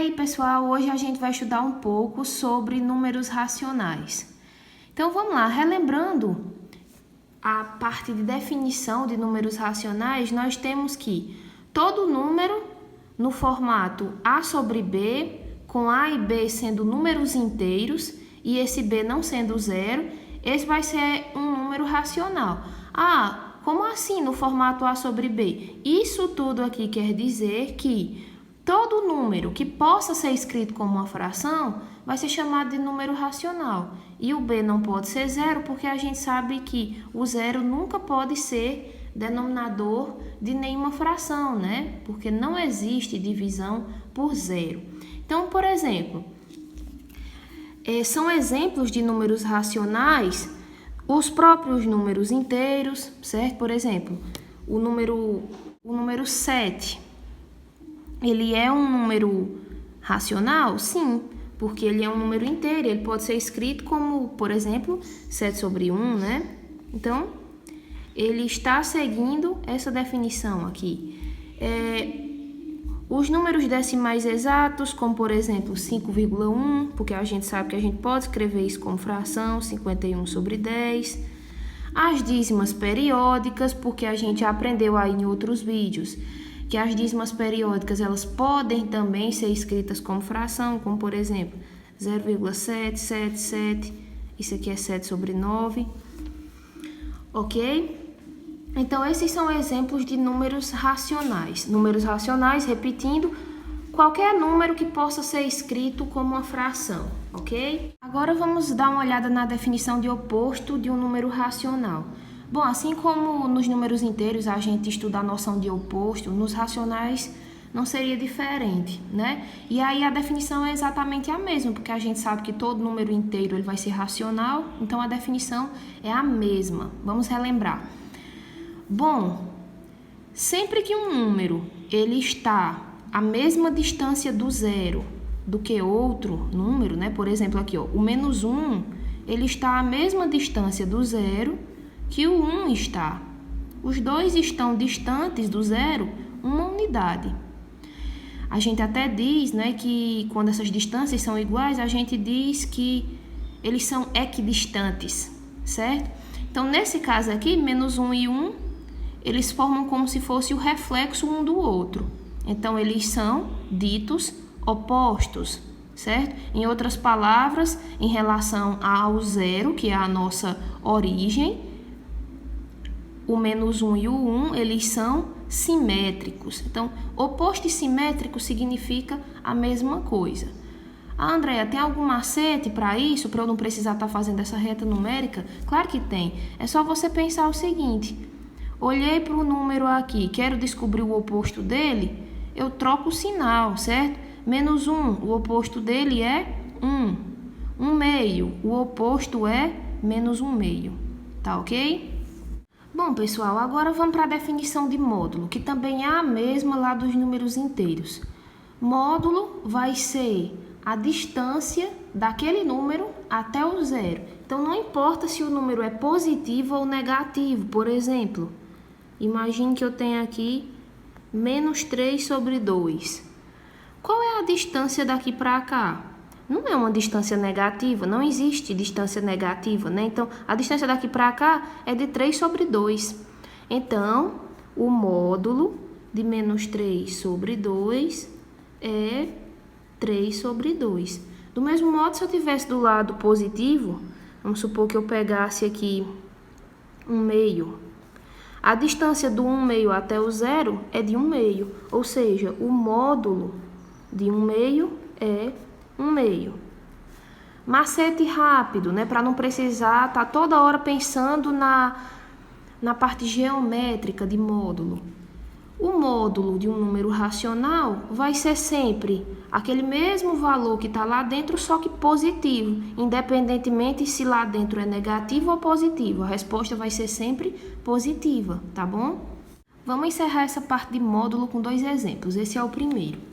aí, pessoal, hoje a gente vai estudar um pouco sobre números racionais. Então, vamos lá, relembrando a parte de definição de números racionais, nós temos que todo número no formato A sobre B, com A e B sendo números inteiros e esse B não sendo zero, esse vai ser um número racional. Ah, como assim no formato A sobre B? Isso tudo aqui quer dizer que todo número que possa ser escrito como uma fração vai ser chamado de número racional. E o B não pode ser zero porque a gente sabe que o zero nunca pode ser denominador de nenhuma fração, né? Porque não existe divisão por zero. Então, por exemplo, são exemplos de números racionais os próprios números inteiros, certo? Por exemplo, o número 7. Ele é um número racional? Sim, porque ele é um número inteiro. Ele pode ser escrito como, por exemplo, 7 sobre 1, né? Então, ele está seguindo essa definição aqui. Os números decimais exatos, como, por exemplo, 5,1, porque a gente sabe que a gente pode escrever isso como fração, 51 sobre 10. As dízimas periódicas, porque a gente aprendeu aí em outros vídeos que as dízimas periódicas elas podem também ser escritas como fração, como por exemplo 0,777, isso aqui é 7 sobre 9, ok? Então esses são exemplos de números racionais. Números racionais, repetindo, qualquer número que possa ser escrito como uma fração, ok? Agora vamos dar uma olhada na definição de oposto de um número racional. Bom, assim como nos números inteiros a gente estuda a noção de oposto, nos racionais não seria diferente, né? E aí a definição é exatamente a mesma, porque a gente sabe que todo número inteiro ele vai ser racional, então a definição é a mesma. Vamos relembrar. Bom, sempre que um número ele está à mesma distância do zero do que outro número, né? Por exemplo, aqui, ó, o menos 1, ele está à mesma distância do zero que o 1 está. Os dois estão distantes do zero uma unidade. A gente até diz, né, que quando essas distâncias são iguais, a gente diz que eles são equidistantes, certo? Então, nesse caso aqui, menos 1 e 1, eles formam como se fosse o reflexo um do outro. Então, eles são ditos opostos, certo? Em outras palavras, em relação ao zero, que é a nossa origem, o menos 1 e o 1, eles são simétricos. Então, oposto e simétrico significa a mesma coisa. Ah, Andréia, tem algum macete para isso, para eu não precisar estar fazendo essa reta numérica? Claro que tem. É só você pensar o seguinte. Olhei para o número aqui, quero descobrir o oposto dele, eu troco o sinal, certo? Menos 1, o oposto dele é 1. 1 meio, o oposto é menos 1 meio. Tá ok? Bom, pessoal, agora vamos para a definição de módulo, que também é a mesma lá dos números inteiros. Módulo vai ser a distância daquele número até o zero. Então, não importa se o número é positivo ou negativo. Por exemplo, imagine que eu tenho aqui menos 3 sobre 2. Qual é a distância daqui para cá? Não é uma distância negativa, não existe distância negativa, né? Então, a distância daqui para cá é de 3 sobre 2. Então, o módulo de menos 3 sobre 2 é 3 sobre 2. Do mesmo modo, se eu tivesse do lado positivo, vamos supor que eu pegasse aqui 1 meio. A distância do 1 meio até o zero é de 1 meio, ou seja, o módulo de 1 meio é 1 meio. Macete rápido, né? Para não precisar estar toda hora pensando na parte geométrica de módulo. O módulo de um número racional vai ser sempre aquele mesmo valor que está lá dentro, só que positivo, independentemente se lá dentro é negativo ou positivo. A resposta vai ser sempre positiva, tá bom? Vamos encerrar essa parte de módulo com 2 exemplos. Esse é o primeiro.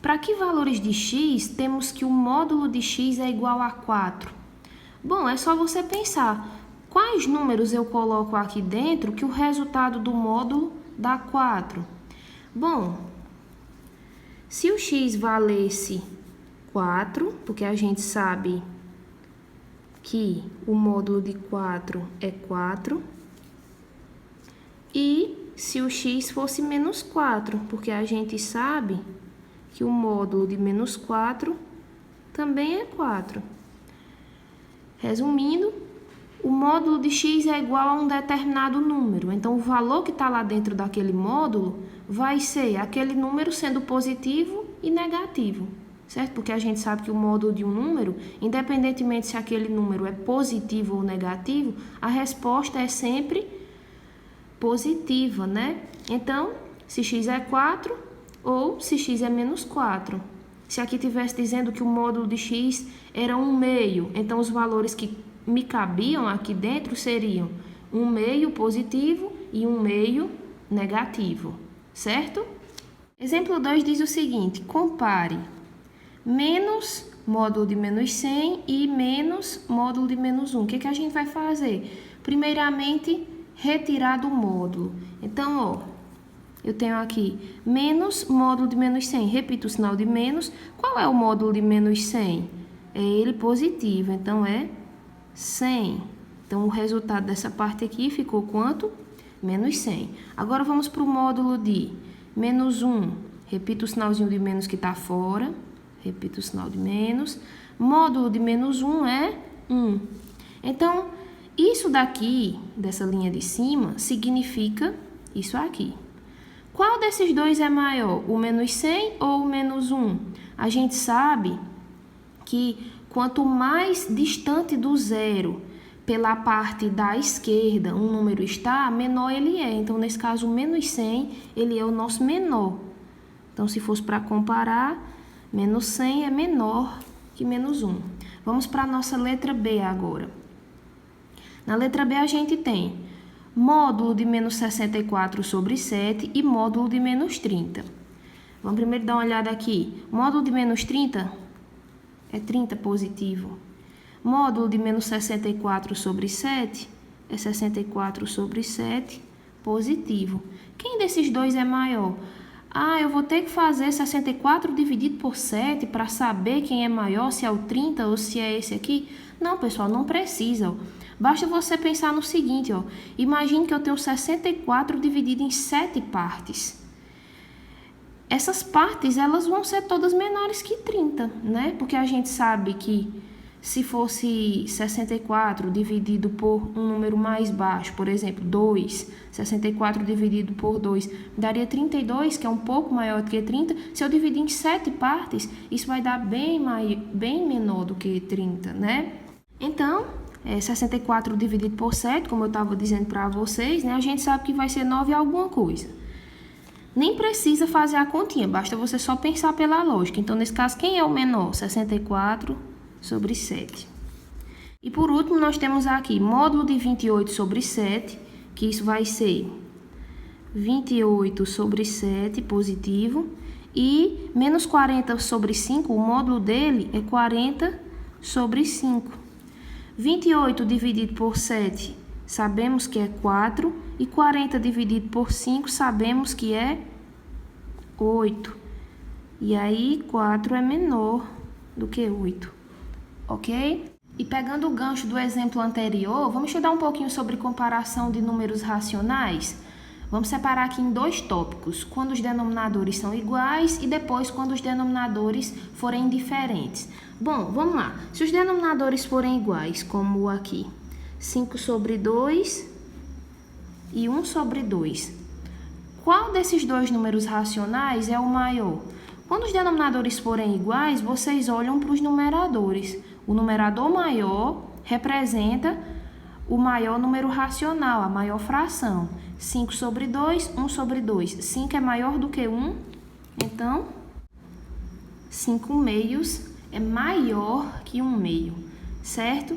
Para que valores de x temos que o módulo de x é igual a 4? Bom, é só você pensar. Quais números eu coloco aqui dentro que o resultado do módulo dá 4? Bom, Se o x valesse 4, porque a gente sabe que o módulo de 4 é 4, e se o x fosse menos 4, porque a gente sabe que o módulo de menos 4 também é 4. Resumindo, o módulo de x é igual a um determinado número. Então, o valor que está lá dentro daquele módulo vai ser aquele número sendo positivo e negativo, certo? Porque a gente sabe que o módulo de um número, independentemente se aquele número é positivo ou negativo, a resposta é sempre positiva, né? Então, se x é 4 ou se x é menos 4. Se aqui estivesse dizendo que o módulo de x era 1/2, então os valores que me cabiam aqui dentro seriam 1/2 positivo e 1/2 negativo, certo? Exemplo 2 diz o seguinte: compare menos módulo de menos 100 e menos módulo de menos 1. O que a gente vai fazer? Primeiramente, retirar do módulo. Então, ó, eu tenho aqui menos módulo de menos 100. Repito o sinal de menos. Qual é o módulo de menos 100? É ele positivo, então é 100. Então, o resultado dessa parte aqui ficou quanto? Menos 100. Agora, vamos para o módulo de menos 1. Repito o sinalzinho de menos que está fora. Repito o sinal de menos. Módulo de menos 1 é 1. Então, isso daqui, dessa linha de cima, significa isso aqui. Qual desses dois é maior? O menos 100 ou o menos 1? A gente sabe que quanto mais distante do zero pela parte da esquerda um número está, menor ele é. Então, nesse caso, o menos 100, ele é o nosso menor. Então, se fosse para comparar, menos 100 é menor que menos 1. Vamos para a nossa letra B agora. Na letra B, a gente tem módulo de menos 64 sobre 7 e módulo de menos 30. Vamos primeiro dar uma olhada aqui. Módulo de menos 30 é 30 positivo. Módulo de menos 64 sobre 7 é 64 sobre 7 positivo. Quem desses dois é maior? Ah, eu vou ter que fazer 64 dividido por 7 para saber quem é maior, se é o 30 ou se é esse aqui? Não, pessoal, não precisa. Ó. Basta você pensar no seguinte, ó. Imagine que eu tenho 64 dividido em 7 partes. Essas partes, elas vão ser todas menores que 30, né? Porque a gente sabe que se fosse 64 dividido por um número mais baixo, por exemplo, 2, 64 dividido por 2, daria 32, que é um pouco maior do que 30. Se eu dividir em 7 partes, isso vai dar bem menor do que 30, né? Então, 64 dividido por 7, como eu estava dizendo para vocês, né? A gente sabe que vai ser 9 alguma coisa. Nem precisa fazer a continha, basta você só pensar pela lógica. Então, nesse caso, quem é o menor? 64 sobre 7. E por último, nós temos aqui módulo de 28 sobre 7, que isso vai ser 28 sobre 7 positivo, e menos 40 sobre 5, o módulo dele é 40 sobre 5. 28 dividido por 7, sabemos que é 4, e 40 dividido por 5, sabemos que é 8. E aí, 4 é menor do que 8. Ok? E pegando o gancho do exemplo anterior, vamos estudar um pouquinho sobre comparação de números racionais. Vamos separar aqui em 2 tópicos, quando os denominadores são iguais e depois quando os denominadores forem diferentes. Bom, vamos lá. Se os denominadores forem iguais, como aqui, 5 sobre 2 e 1 sobre 2, qual desses dois números racionais é o maior? Quando os denominadores forem iguais, vocês olham para os numeradores. O numerador maior representa o maior número racional, a maior fração. 5 sobre 2, 1 sobre 2. 5 é maior do que 1, então 5 meios é maior que 1 meio, certo?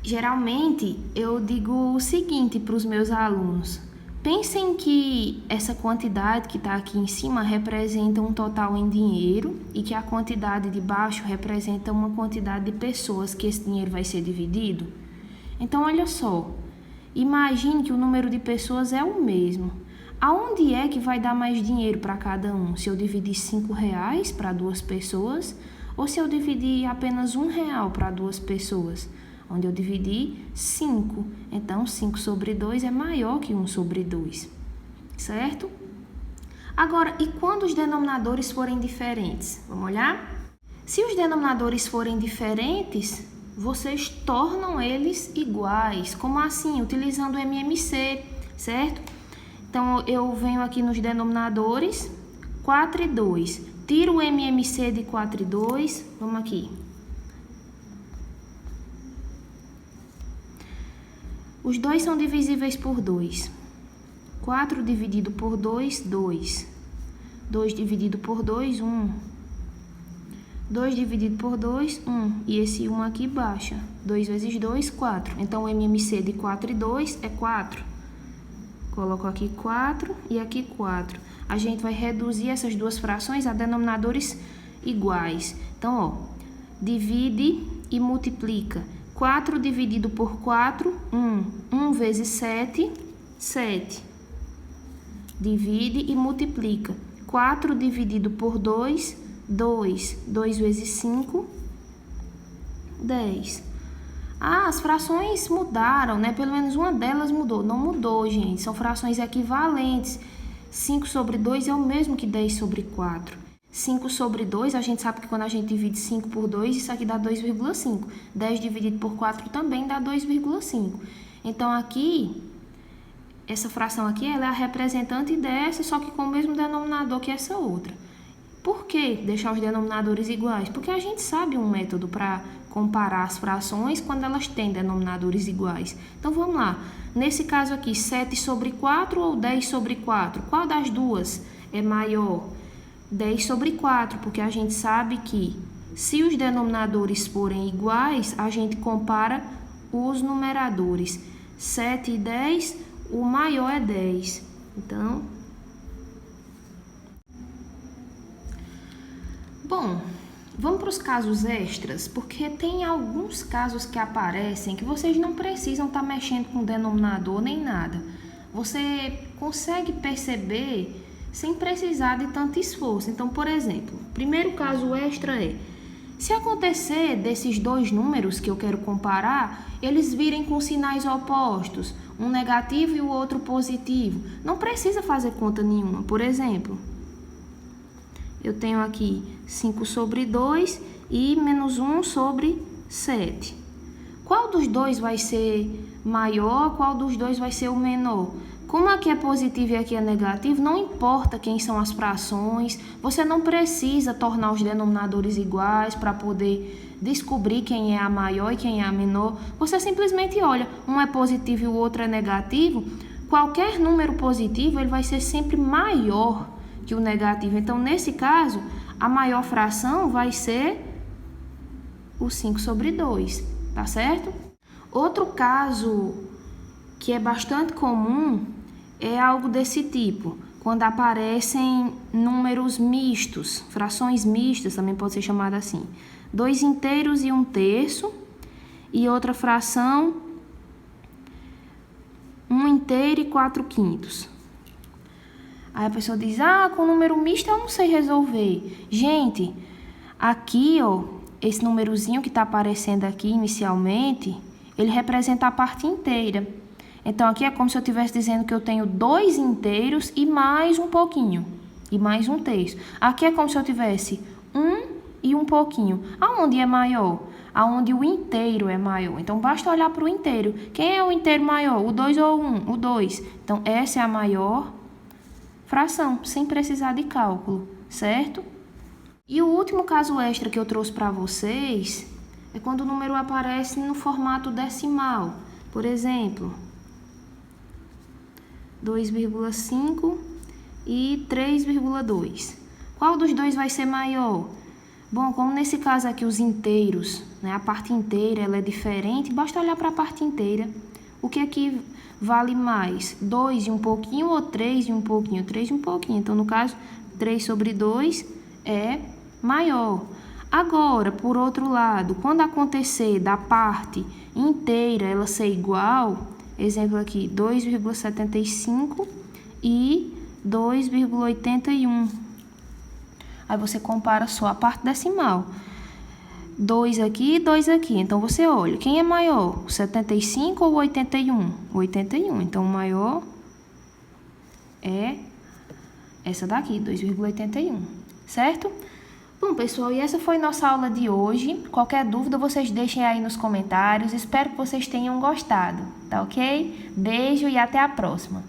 Geralmente, eu digo o seguinte para os meus alunos. Pensem que essa quantidade que está aqui em cima representa um total em dinheiro e que a quantidade de baixo representa uma quantidade de pessoas que esse dinheiro vai ser dividido. Então, olha só, imagine que o número de pessoas é o mesmo. Aonde é que vai dar mais dinheiro para cada um? Se eu dividir R$5 para 2 pessoas ou se eu dividir apenas R$1 para 2 pessoas? Onde eu dividi 5. Então, 5 sobre 2 é maior que 1 sobre 2, certo? Agora, e quando os denominadores forem diferentes? Vamos olhar? Se os denominadores forem diferentes, vocês tornam eles iguais. Como assim? Utilizando o MMC, certo? Então, eu venho aqui nos denominadores, 4 e 2. Tiro o MMC de 4 e 2. Vamos aqui. Os dois são divisíveis por 2. 4 dividido por 2, 2. 2 dividido por 2, 1. 2 dividido por 2, 1. E esse 1 aqui baixa. 2 vezes 2, 4. Então, o MMC de 4 e 2 é 4. Coloco aqui 4 e aqui 4. A gente vai reduzir essas duas frações a denominadores iguais. Então, ó, divide e multiplica. 4 dividido por 4, 1. 1 vezes 7, 7. Divide e multiplica. 4 dividido por 2, 2. 2 vezes 5, 10. Ah, as frações mudaram, né? Pelo menos uma delas mudou. Não mudou, gente. São frações equivalentes. 5 sobre 2 é o mesmo que 10 sobre 4. 5 sobre 2, a gente sabe que quando a gente divide 5 por 2, isso aqui dá 2,5. 10 dividido por 4 também dá 2,5. Então, aqui, essa fração aqui, ela é a representante dessa, só que com o mesmo denominador que essa outra. Por que deixar os denominadores iguais? Porque a gente sabe um método para comparar as frações quando elas têm denominadores iguais. Então, vamos lá. Nesse caso aqui, 7 sobre 4 ou 10 sobre 4? Qual das duas é maior? 10 sobre 4, porque a gente sabe que se os denominadores forem iguais, a gente compara os numeradores. 7 e 10, o maior é 10. Então, bom, vamos para os casos extras, porque tem alguns casos que aparecem que vocês não precisam estar mexendo com denominador nem nada. Você consegue perceber sem precisar de tanto esforço. Então, por exemplo, o primeiro caso extra é, se acontecer desses dois números que eu quero comparar, eles virem com sinais opostos, um negativo e o outro positivo, não precisa fazer conta nenhuma. Por exemplo, eu tenho aqui 5 sobre 2 e menos 1 sobre 7. Qual dos dois vai ser maior, qual dos dois vai ser o menor? Como aqui é positivo e aqui é negativo, não importa quem são as frações, você não precisa tornar os denominadores iguais para poder descobrir quem é a maior e quem é a menor. Você simplesmente olha, um é positivo e o outro é negativo. Qualquer número positivo ele vai ser sempre maior que o negativo. Então, nesse caso, a maior fração vai ser o 5 sobre 2, tá certo? Outro caso que é bastante comum é algo desse tipo, quando aparecem números mistos, frações mistas, também pode ser chamada assim. 2 inteiros e 1/3, e outra fração, 1 inteiro e 4/5. Aí a pessoa diz, com número misto eu não sei resolver. Gente, aqui, ó, esse númerozinho que está aparecendo aqui inicialmente, ele representa a parte inteira. Então, aqui é como se eu estivesse dizendo que eu tenho 2 inteiros e mais um pouquinho. E mais 1/3. Aqui é como se eu tivesse 1 e um pouquinho. Aonde é maior? Aonde o inteiro é maior. Então, basta olhar para o inteiro. Quem é o inteiro maior? O 2 ou o 1? O 2. Então, essa é a maior fração, sem precisar de cálculo, certo? E o último caso extra que eu trouxe para vocês é quando o número aparece no formato decimal. Por exemplo, 2,5 e 3,2. Qual dos dois vai ser maior? Bom, como nesse caso aqui os inteiros, né, a parte inteira ela é diferente, basta olhar para a parte inteira. O que aqui vale mais? 2 e um pouquinho ou 3 e um pouquinho? 3 e um pouquinho. Então, no caso, 3 sobre 2 é maior. Agora, por outro lado, quando acontecer da parte inteira ela ser igual, exemplo aqui, 2,75 e 2,81. Aí você compara só a parte decimal. 2 aqui e 2 aqui. Então, você olha, quem é maior? O 75 ou o 81? O 81. Então, o maior é essa daqui, 2,81. Certo? Bom, pessoal, e essa foi nossa aula de hoje. Qualquer dúvida, vocês deixem aí nos comentários. Espero que vocês tenham gostado, tá ok? Beijo e até a próxima.